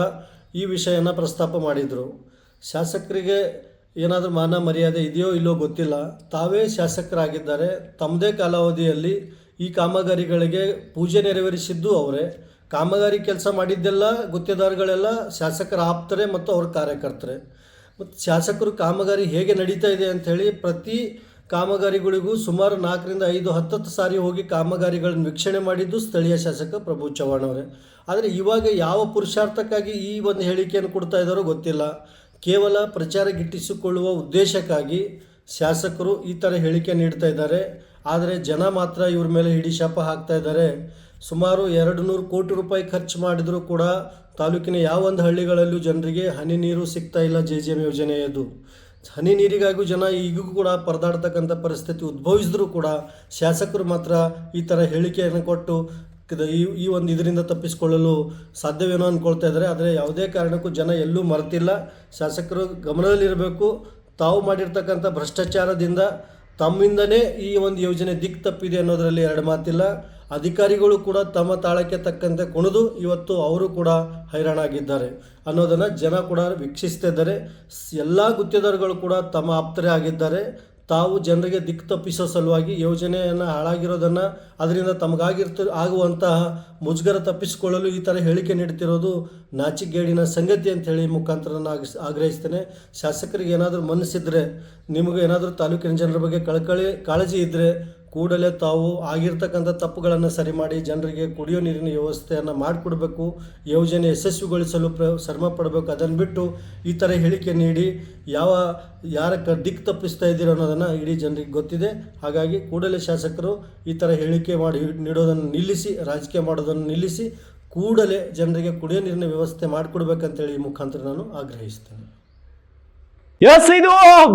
ಈ ವಿಷಯನ ಪ್ರಸ್ತಾಪ ಮಾಡಿದರು. ಶಾಸಕರಿಗೆ ಏನಾದರೂ ಮಾನ ಮರ್ಯಾದೆ ಇದೆಯೋ ಇಲ್ಲೋ ಗೊತ್ತಿಲ್ಲ, ತಾವೇ ಶಾಸಕರಾಗಿದ್ದಾರೆ, ತಮ್ಮದೇ ಕಾಲಾವಧಿಯಲ್ಲಿ ಈ ಕಾಮಗಾರಿಗಳಿಗೆ ಪೂಜೆ ನೆರವೇರಿಸಿದ್ದು ಅವರೇ. ಕಾಮಗಾರಿ ಕೆಲಸ ಮಾಡಿದ್ದೆಲ್ಲ ಗುತ್ತಿಗೆದಾರಗಳೆಲ್ಲ ಶಾಸಕರ ಆಪ್ತರೆ ಮತ್ತು ಅವ್ರ ಕಾರ್ಯಕರ್ತರೆ. ಮತ್ತು ಶಾಸಕರು ಕಾಮಗಾರಿ ಹೇಗೆ ನಡೀತಾ ಇದೆ ಅಂಥೇಳಿ ಪ್ರತಿ ಕಾಮಗಾರಿಗಳಿಗೂ ಸುಮಾರು 4 ರಿಂದ 5 10 ಸಾರಿ ಹೋಗಿ ಕಾಮಗಾರಿಗಳನ್ನು ವೀಕ್ಷಣೆ ಮಾಡಿದ್ದು ಸ್ಥಳೀಯ ಶಾಸಕ ಪ್ರಭು ಚವ್ಹಾಣ್ ಅವರೇ. ಆದರೆ ಇವಾಗ ಯಾವ ಪುರುಷಾರ್ಥಕ್ಕಾಗಿ ಈ ಒಂದು ಹೇಳಿಕೆಯನ್ನು ಕೊಡ್ತಾ ಇದ್ದಾರೋ ಗೊತ್ತಿಲ್ಲ. ಕೇವಲ ಪ್ರಚಾರ ಗಿಟ್ಟಿಸಿಕೊಳ್ಳುವ ಉದ್ದೇಶಕ್ಕಾಗಿ ಶಾಸಕರು ಈ ಥರ ಹೇಳಿಕೆ ನೀಡ್ತಾ ಇದ್ದಾರೆ. ಆದರೆ ಜನ ಮಾತ್ರ ಇವ್ರ ಮೇಲೆ ಹಿಡಿಶಾಪ ಹಾಕ್ತಾ ಇದ್ದಾರೆ. ಸುಮಾರು 200 ಕೋಟಿ ರೂಪಾಯಿ ಖರ್ಚು ಮಾಡಿದರೂ ಕೂಡ ತಾಲೂಕಿನ ಯಾವ ಒಂದು ಹಳ್ಳಿಗಳಲ್ಲೂ ಜನರಿಗೆ ಹನಿ ನೀರು ಸಿಗ್ತಾ ಇಲ್ಲ. JGM ಯೋಜನೆಯದು ಹನಿ ನೀರಿಗಾಗೂ ಜನ ಈಗೂ ಕೂಡ ಪರದಾಡ್ತಕ್ಕಂಥ ಪರಿಸ್ಥಿತಿ ಉದ್ಭವಿಸಿದ್ರೂ ಕೂಡ ಶಾಸಕರು ಮಾತ್ರ ಈ ಥರ ಹೇಳಿಕೆಯನ್ನು ಕೊಟ್ಟು ಈ ಒಂದು ಇದರಿಂದ ತಪ್ಪಿಸಿಕೊಳ್ಳಲು ಸಾಧ್ಯವೇನೋ ಅಂದ್ಕೊಳ್ತಾ ಇದ್ದಾರೆ. ಆದರೆ ಯಾವುದೇ ಕಾರಣಕ್ಕೂ ಜನ ಎಲ್ಲೂ ಮರೆತಿಲ್ಲ. ಶಾಸಕರು ಗಮನದಲ್ಲಿರಬೇಕು. ತಾವು ಮಾಡಿರ್ತಕ್ಕಂಥ ಭ್ರಷ್ಟಾಚಾರದಿಂದ ತಮ್ಮಿಂದನೇ ಈ ಒಂದು ಯೋಜನೆ ದಿಕ್ಕು ತಪ್ಪಿದೆ ಅನ್ನೋದರಲ್ಲಿ ಎರಡು ಮಾತಿಲ್ಲ. ಅಧಿಕಾರಿಗಳು ಕೂಡ ತಮ್ಮ ತಾಳಕ್ಕೆ ತಕ್ಕಂತೆ ಕುಣಿದು ಇವತ್ತು ಅವರು ಕೂಡ ಹೈರಾಣಾಗಿದ್ದಾರೆ ಅನ್ನೋದನ್ನು ಜನ ಕೂಡ ವೀಕ್ಷಿಸ್ತಿದ್ದಾರೆ. ಎಲ್ಲ ಗುತ್ತಿಗೆದಾರಗಳು ಕೂಡ ತಮ್ಮ ಆಪ್ತರೇ ಆಗಿದ್ದಾರೆ. ತಾವು ಜನರಿಗೆ ದಿಕ್ಕು ತಪ್ಪಿಸೋ ಸಲುವಾಗಿ ಯೋಜನೆಯನ್ನು ಹಾಳಾಗಿರೋದನ್ನು ಅದರಿಂದ ಆಗುವಂತಹ ಮುಜುಗರ ತಪ್ಪಿಸಿಕೊಳ್ಳಲು ಈ ಥರ ಹೇಳಿಕೆ ನೀಡ್ತಿರೋದು ನಾಚಿಗೇಡಿನ ಸಂಗತಿ ಅಂಥೇಳಿ ಮುಖಾಂತರ ನಾನು ಆಗ್ರಹಿಸ್ತೇನೆ. ಶಾಸಕರಿಗೆ ಏನಾದರೂ ಮನಸ್ಸಿದ್ರೆ, ನಿಮಗೆ ಏನಾದರೂ ತಾಲೂಕಿನ ಜನರ ಬಗ್ಗೆ ಕಾಳಜಿ ಇದ್ದರೆ ಕೂಡಲೇ ತಾವು ಆಗಿರ್ತಕ್ಕಂಥ ತಪ್ಪುಗಳನ್ನು ಸರಿ ಮಾಡಿ ಜನರಿಗೆ ಕುಡಿಯೋ ನೀರಿನ ವ್ಯವಸ್ಥೆಯನ್ನು ಮಾಡಿಕೊಡ್ಬೇಕು. ಯೋಜನೆ ಯಶಸ್ವಿಗೊಳಿಸಲು ಶ್ರಮ ಪಡಬೇಕು. ಅದನ್ನು ಬಿಟ್ಟು ಈ ಥರ ಹೇಳಿಕೆ ನೀಡಿ ಯಾರ ದಿಕ್ಕು ತಪ್ಪಿಸ್ತಾ ಇದ್ದೀರೋ ಅನ್ನೋದನ್ನು ಇಡೀ ಜನರಿಗೆ ಗೊತ್ತಿದೆ. ಹಾಗಾಗಿ ಕೂಡಲೇ ಶಾಸಕರು ಈ ಥರ ಹೇಳಿಕೆ ನೀಡೋದನ್ನು ನಿಲ್ಲಿಸಿ, ರಾಜಕೀಯ ಮಾಡೋದನ್ನು ನಿಲ್ಲಿಸಿ ಕೂಡಲೇ ಜನರಿಗೆ ಕುಡಿಯೋ ನೀರಿನ ವ್ಯವಸ್ಥೆ ಮಾಡಿಕೊಡ್ಬೇಕಂತೇಳಿ ಈ ಮುಖಾಂತರ ನಾನು ಆಗ್ರಹಿಸ್ತೇನೆ. ಎಸ್, ಇದು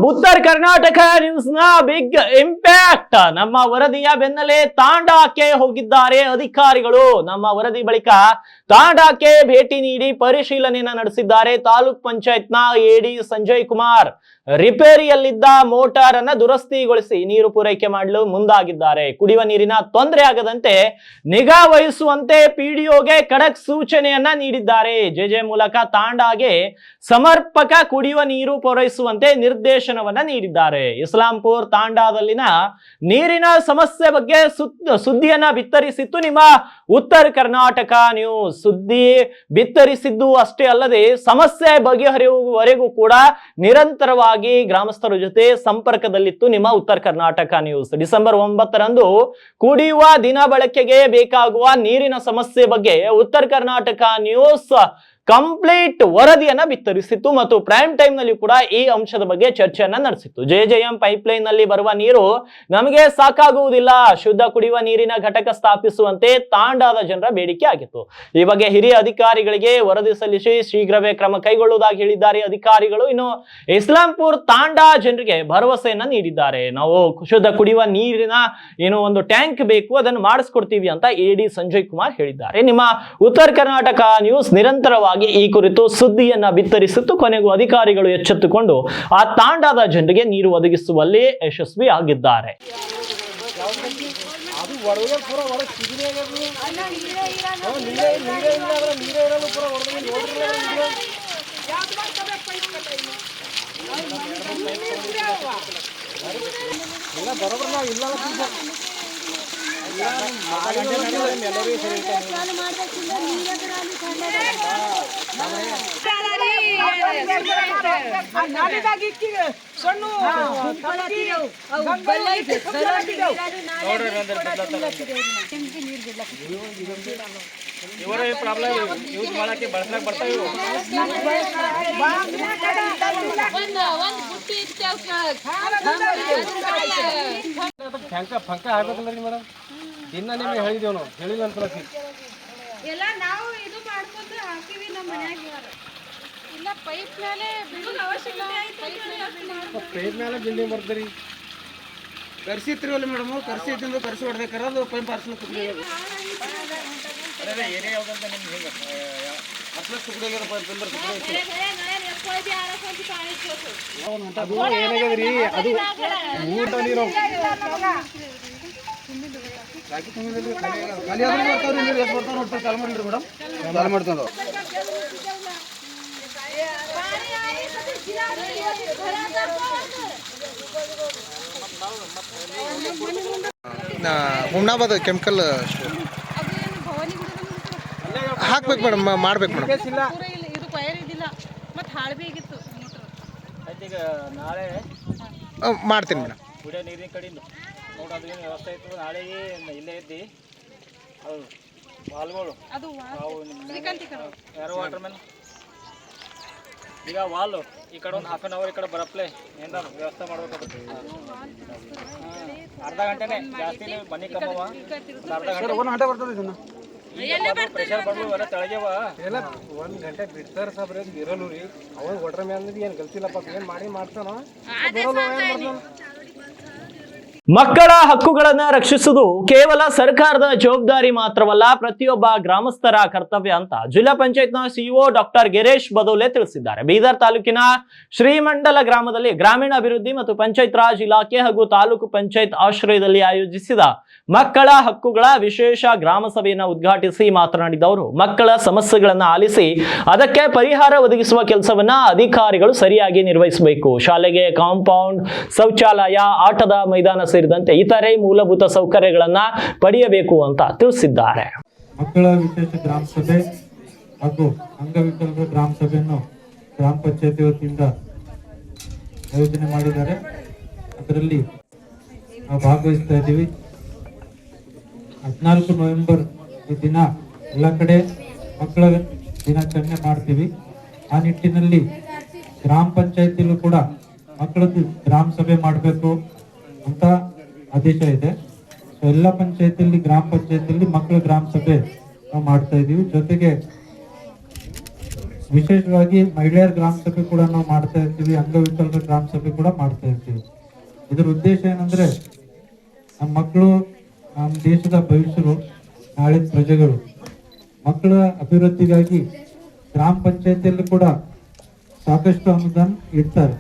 ಉತ್ತರ ಕರ್ನಾಟಕ ನ್ಯೂಸ್ ನ ಬಿಗ್ ಇಂಪ್ಯಾಕ್ಟ್. ನಮ್ಮ ವರದಿಯ ಬೆನ್ನಲ್ಲೇ ತಾಂಡಾಕ್ಕೆ ಹೋಗಿದ್ದಾರೆ ಅಧಿಕಾರಿಗಳು. ನಮ್ಮ ವರದಿ ಬಳಿಕ ತಾಂಡಾಕ್ಕೆ ಭೇಟಿ ನೀಡಿ ಪರಿಶೀಲನೆಯನ್ನ ನಡೆಸಿದ್ದಾರೆ. ತಾಲೂಕ್ ಪಂಚಾಯತ್ನ AD ಸಂಜಯ್ ಕುಮಾರ್ ರಿಪೇರಿಯಲ್ಲಿದ್ದ ಮೋಟಾರ್ ಅನ್ನ ದುರಸ್ತಿಗೊಳಿಸಿ ನೀರು ಪೂರೈಕೆ ಮಾಡಲು ಮುಂದಾಗಿದ್ದಾರೆ. ಕುಡಿಯುವ ನೀರಿನ ತೊಂದರೆ ಆಗದಂತೆ ನಿಗಾ ವಹಿಸುವಂತೆ PDOಗೆ ಖಡಕ್ ಸೂಚನೆಯನ್ನ ನೀಡಿದ್ದಾರೆ. JJ ಮೂಲಕ ತಾಂಡಾಗೆ ಸಮರ್ಪಕ ಕುಡಿಯುವ ನೀರು ಪೂರೈಸುವಂತೆ ನಿರ್ದೇಶನವನ್ನ ನೀಡಿದ್ದಾರೆ. ಇಸ್ಲಾಂಪುರ್ ತಾಂಡಾದಲ್ಲಿನ ನೀರಿನ ಸಮಸ್ಯೆ ಬಗ್ಗೆ ಸುದ್ದಿಯನ್ನ ಬಿತ್ತರಿಸಿತ್ತು ನಿಮ್ಮ ಉತ್ತರ ಕರ್ನಾಟಕ ನ್ಯೂಸ್. ಸುದ್ದಿ ಬಿತ್ತರಿಸಿದ್ದು ಅಷ್ಟೇ ಅಲ್ಲದೆ ಸಮಸ್ಯೆ ಬಗೆಹರಿಯುವವರೆಗೂ ಕೂಡ ನಿರಂತರವಾಗಿ ಗ್ರಾಮಸ್ಥರ ಜೊತೆ ಸಂಪರ್ಕದಲ್ಲಿತ್ತು ನಿಮ್ಮ ಉತ್ತರ ಕರ್ನಾಟಕ ನ್ಯೂಸ್. ಡಿಸೆಂಬರ್ 9ರಂದು ಕುಡಿಯುವ ದಿನ ಬಳಕೆಗೆ ಬೇಕಾಗುವ ನೀರಿನ ಸಮಸ್ಯೆ ಬಗ್ಗೆ ಉತ್ತರ ಕರ್ನಾಟಕ ನ್ಯೂಸ್ ಕಂಪ್ಲೀಟ್ ವರದಿಯನ್ನ ಬಿತ್ತರಿಸಿತ್ತು ಮತ್ತು ಪ್ರೈಮ್ ಟೈಮ್ ನಲ್ಲಿ ಕೂಡ ಈ ಅಂಶದ ಬಗ್ಗೆ ಚರ್ಚೆಯನ್ನ ನಡೆಸಿತ್ತು. JJM ಪೈಪ್ಲೈನ್ ನಲ್ಲಿ ಬರುವ ನೀರು ನಮಗೆ ಸಾಕಾಗುವುದಿಲ್ಲ, ಶುದ್ಧ ಕುಡಿಯುವ ನೀರಿನ ಘಟಕ ಸ್ಥಾಪಿಸುವಂತೆ ತಾಂಡಾದ ಜನರ ಬೇಡಿಕೆ ಆಗಿತ್ತು. ಈ ಬಗ್ಗೆ ಹಿರಿಯ ಅಧಿಕಾರಿಗಳಿಗೆ ವರದಿ ಸಲ್ಲಿಸಿ ಶೀಘ್ರವೇ ಕ್ರಮ ಕೈಗೊಳ್ಳುವುದಾಗಿ ಹೇಳಿದ್ದಾರೆ ಅಧಿಕಾರಿಗಳು. ಇನ್ನು ಇಸ್ಲಾಂಪುರ್ ತಾಂಡಾ ಜನರಿಗೆ ಭರವಸೆಯನ್ನ ನೀಡಿದ್ದಾರೆ. ನಾವು ಶುದ್ಧ ಕುಡಿಯುವ ನೀರಿನ ಒಂದು ಟ್ಯಾಂಕ್ ಬೇಕು, ಅದನ್ನು ಮಾಡಿಸ್ಕೊಡ್ತೀವಿ ಅಂತ AD ಸಂಜಯ್ ಕುಮಾರ್ ಹೇಳಿದ್ದಾರೆ. ನಿಮ್ಮ ಉತ್ತರ ಕರ್ನಾಟಕ ನ್ಯೂಸ್ ನಿರಂತರವಾಗಿ ಈ ಕುರಿತು ಸುದ್ದಿಯನ್ನ ಬಿತ್ತರಿಸಿತ್ತು. ಕೊನೆಗೂ ಅಧಿಕಾರಿಗಳು ಎಚ್ಚೆತ್ತುಕೊಂಡು ಆ ತಾಂಡಾದ ಜನರಿಗೆ ನೀರು ಒದಗಿಸುವಲ್ಲಿ ಯಶಸ್ವಿ ಆಗಿದ್ದಾರೆ. ಇವರೇ ಪ್ರಾಬ್ಲಮ್ ಯೂಸ್ ಮಾಡಕ್ಕೆ ಬಳಸಕ್ಕೆ ಬರ್ತಾವೆ ಫಂಕ ಆಗ್ಬೇಕಲ್ಲ ರೀ ಮೇಡಮ್ ದಿನ ನಿಮಗೆ ಹೇಳಿದೇವ್ ನಾವು ಹೇಳಿಲ್ಲ ಅಂತ ಎಲ್ಲ ನಾವು ಇದು ಮಾಡ್ಕೊಂಡು ಹಾಕಿವಿ ನಮ್ಮ ಮನ್ಯಾಗ ಇಲ್ಲ ಪೈಪ್ ಮೇಲೆ ಬಿಡೋದು ಅವಶ್ಯಕತೆ ಐತೆ ಪೈಪ್ ಮೇಲೆ ಬಿಲ್ಡಿಂಗ್ ಬರ್ತದ್ರಿ ಕರ್ಸಿತ್ರಿವಲ್ಲ ಮೇಡಮ್ ಕರ್ಸಿದ್ದು ಕರ್ಸಿ ಹೊಡ್ದೇಕಾರ ಅದು ಪೈಪ್ ಪಾರ್ಸಲ್ ಏನಾಗ್ಯದ್ರಿ ಅದು ಊಟ ನೀರು ಹುಮ್ನಾಬಾದ್ ಕೆಮಿಕಲ್ ಹಾಕ್ಬೇಕು ಮೇಡಮ್ ಮಾಡ್ಬೇಕು ಮೇಡಮ್ ಇದು ವೈರ್ ಇದಿಲ್ಲ ಮತ್ತೆ ಹಾಳ್ಬಿ ಆಗಿತ್ತು ಈಗ ನಾಳೆ ಮಾಡ್ತೀನಿ ಮೇಡಮ್ ಕುಡಿಯೋ ನೀರಿನ ಕಡೆಯಿಂದ ನೋಡಿ ಅದೇನು ವ್ಯವಸ್ಥೆ ಇತ್ತು ನಾಳೆಗೆ ಇಲ್ಲೇ ಇದ್ದು ಹೌದು ವಾಲ್ಗಳು ಅದು ಯಾರೋ ವಾಟರ್ ಮ್ಯಾನ್ ಈಗ ವಾಲ್ ಈ ಕಡೆ ಒಂದು ಹಾಫ್ ಆನ್ ಅವರ್ ಈ ಕಡೆ ಬರಪ್ಲೆ ಏನಾರ ವ್ಯವಸ್ಥೆ ಮಾಡ್ಬೇಕಾಗುತ್ತೆ ಅರ್ಧ ಗಂಟೆನೇ ಜಾಸ್ತಿ ಬನ್ನಿ ಕಮ್ಮವ ಒಂದು ಅರ್ಧ ಗಂಟೆ ಒಂದು ಗಂಟೆ ಬರ್ತದೆ ಇದನ್ನು ಪ್ರೆಷರ್ ಬರ್ಬೋದು ಎಲ್ಲ ತೆಳಗೆವ ಎಲ್ಲ 1 ಗಂಟೆ ಬಿಡ್ತಾರೆ ಸಾಬ್ರೆ ಇರಲು ರೀ ಅವಾಗ ವಾಟರ್ ಮ್ಯಾನ್ ಏನು ಕಲ್ತಿಲ್ಲಪ್ಪ ಏನು ಮಾಡ್ತಾನೋ ಮಕ್ಕಳ ಹಕ್ಕುಗಳನ್ನ ರಕ್ಷಿಸುವುದು ಕೇವಲ ಸರ್ಕಾರದ ಜವಾಬ್ದಾರಿ ಮಾತ್ರವಲ್ಲ, ಪ್ರತಿಯೊಬ್ಬ ಗ್ರಾಮಸ್ಥರ ಕರ್ತವ್ಯ ಅಂತ ಜಿಲ್ಲಾ ಪಂಚಾಯತ್ನ ಸಿಇಒ ಡಾಕ್ಟರ್ ಗಿರೀಶ್ ಬದೌಲೆ ತಿಳಿಸಿದ್ದಾರೆ. ಬೀದರ್ ತಾಲೂಕಿನ ಶ್ರೀಮಂಡಲ ಗ್ರಾಮದಲ್ಲಿ ಗ್ರಾಮೀಣ ಅಭಿವೃದ್ಧಿ ಮತ್ತು ಪಂಚಾಯತ್ ರಾಜ್ ಇಲಾಖೆ ಹಾಗೂ ತಾಲೂಕು ಪಂಚಾಯತ್ ಆಶ್ರಯದಲ್ಲಿ ಆಯೋಜಿಸಿದ ಮಕ್ಕಳ ಹಕ್ಕುಗಳ ವಿಶೇಷ ಗ್ರಾಮ ಸಭೆಯನ್ನು ಉದ್ಘಾಟಿಸಿ ಮಾತನಾಡಿದ ಅವರು, ಮಕ್ಕಳ ಸಮಸ್ಯೆಗಳನ್ನು ಆಲಿಸಿ ಅದಕ್ಕೆ ಪರಿಹಾರ ಒದಗಿಸುವ ಕೆಲಸವನ್ನ ಅಧಿಕಾರಿಗಳು ಸರಿಯಾಗಿ ನಿರ್ವಹಿಸಬೇಕು. ಶಾಲೆಗೆ ಕಾಂಪೌಂಡ್, ಶೌಚಾಲಯ, ಆಟದ ಮೈದಾನ ಸೇರಿದಂತೆ ಇತರೆ ಮೂಲಭೂತ ಸೌಕರ್ಯಗಳನ್ನ ಪಡೆಯಬೇಕು ಅಂತ ತಿಳಿಸಿದ್ದಾರೆ. ಮಕ್ಕಳ ವಿಶೇಷ ಗ್ರಾಮ ಸಭೆ ಹಾಗೂ ಅಂಗವಿಕಲರ ಗ್ರಾಮ ಸಭೆಯನ್ನು ಗ್ರಾಮ ಪಂಚಾಯತಿ ವತಿಯಿಂದ ಆಯೋಜನೆ ಮಾಡಿದ್ದಾರೆ. ಅದರಲ್ಲಿ ನಾವು ಭಾಗವಹಿಸ್ತಾ ಇದ್ದೀವಿ. 14 ನವೆಂಬರ್ ಈ ದಿನ ಎಲ್ಲ ಕಡೆ ಮಕ್ಕಳ ದಿನಾಚರಣೆ ಮಾಡ್ತೀವಿ. ಆ ನಿಟ್ಟಿನಲ್ಲಿ ಗ್ರಾಮ ಪಂಚಾಯತಿಲೂ ಕೂಡ ಮಕ್ಕಳದ್ದು ಗ್ರಾಮ ಸಭೆ ಮಾಡಬೇಕು ಅಂತ ಆದೇಶ ಇದೆ. ಎಲ್ಲ ಪಂಚಾಯತಿಯಲ್ಲಿ ಗ್ರಾಮ ಪಂಚಾಯತಿಯಲ್ಲಿ ಮಕ್ಕಳ ಗ್ರಾಮ ಸಭೆ ನಾವು ಮಾಡ್ತಾ ಇದ್ದೀವಿ. ಜೊತೆಗೆ ವಿಶೇಷವಾಗಿ ಮಹಿಳೆಯರ ಗ್ರಾಮ ಸಭೆ ಕೂಡ ನಾವು ಮಾಡ್ತಾ ಇರ್ತೀವಿ. ಅಂಗವಿಕಲರ ಗ್ರಾಮ ಸಭೆ ಕೂಡ ಮಾಡ್ತಾ ಇರ್ತೀವಿ. ಇದರ ಉದ್ದೇಶ ಏನಂದ್ರೆ, ನಮ್ಮ ಮಕ್ಕಳು ನಮ್ಮ ದೇಶದ ಭವಿಷ್ಯರು, ನಾಳೆ ಪ್ರಜೆಗಳು. ಮಕ್ಕಳ ಅಭಿವೃದ್ಧಿಗಾಗಿ ಗ್ರಾಮ ಪಂಚಾಯತಿಯಲ್ಲಿ ಕೂಡ ಸಾಕಷ್ಟು ಅನುದಾನ ಇಡ್ತಾರೆ.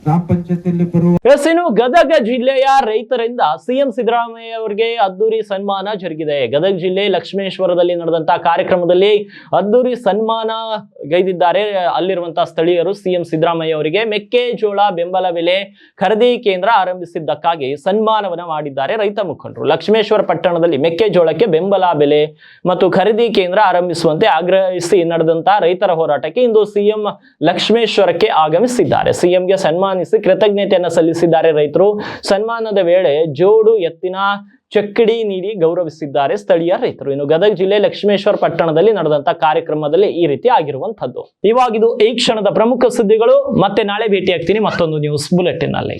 ಗ್ರಾಮ ಪಂಚಾಯತಿಯಲ್ಲಿ ಬರುವ ಇನ್ನು ಗದಗ ಜಿಲ್ಲೆಯ ರೈತರಿಂದ ಸಿಎಂ ಸಿದ್ದರಾಮಯ್ಯ ಅವರಿಗೆ ಅದ್ದೂರಿ ಸನ್ಮಾನ ಜರುಗಿದೆ. ಗದಗ ಜಿಲ್ಲೆ ಲಕ್ಷ್ಮೇಶ್ವರದಲ್ಲಿ ನಡೆದಂತಹ ಕಾರ್ಯಕ್ರಮದಲ್ಲಿ ಅದ್ದೂರಿ ಸನ್ಮಾನ ಗೈದಿದ್ದಾರೆ. ಅಲ್ಲಿರುವಂತಹ ಸ್ಥಳೀಯರು ಸಿಎಂ ಸಿದ್ದರಾಮಯ್ಯ ಅವರಿಗೆ ಮೆಕ್ಕೆಜೋಳ ಬೆಂಬಲ ಬೆಲೆ ಖರೀದಿ ಕೇಂದ್ರ ಆರಂಭಿಸಿದ್ದಕ್ಕಾಗಿ ಸನ್ಮಾನವನ್ನ ಮಾಡಿದ್ದಾರೆ ರೈತ ಮುಖಂಡರು. ಲಕ್ಷ್ಮೇಶ್ವರ ಪಟ್ಟಣದಲ್ಲಿ ಮೆಕ್ಕೆಜೋಳಕ್ಕೆ ಬೆಂಬಲ ಬೆಲೆ ಮತ್ತು ಖರೀದಿ ಕೇಂದ್ರ ಆರಂಭಿಸುವಂತೆ ಆಗ್ರಹಿಸಿ ನಡೆದಂತಹ ರೈತರ ಹೋರಾಟಕ್ಕೆ ಇಂದು ಸಿಎಂ ಲಕ್ಷ್ಮೇಶ್ವರಕ್ಕೆ ಆಗಮಿಸಿದ್ದಾರೆ. ಸಿಎಂಗೆ ಸನ್ಮಾನಿಸಿ ಕೃತಜ್ಞತೆಯನ್ನು ಸಲ್ಲಿಸಿದ್ದಾರೆ ರೈತರು. ಸನ್ಮಾನದ ವೇಳೆ ಜೋಡು ಎತ್ತಿನ ಚಕ್ಕಡಿ ನೀಡಿ ಗೌರವಿಸಿದ್ದಾರೆ ಸ್ಥಳೀಯ ರೈತರು. ಇನ್ನು ಗದಗ ಜಿಲ್ಲೆ ಲಕ್ಷ್ಮೇಶ್ವರ ಪಟ್ಟಣದಲ್ಲಿ ನಡೆದಂತ ಕಾರ್ಯಕ್ರಮದಲ್ಲಿ ಈ ರೀತಿ ಆಗಿರುವಂತದ್ದು. ಇವಾಗಿದು ಈ ಕ್ಷಣದ ಪ್ರಮುಖ ಸುದ್ದಿಗಳು. ಮತ್ತೆ ನಾಳೆ ಭೇಟಿಯಾಗ್ತೀನಿ ಮತ್ತೊಂದು ನ್ಯೂಸ್ ಬುಲೆಟಿನ್ ನಲ್ಲಿ.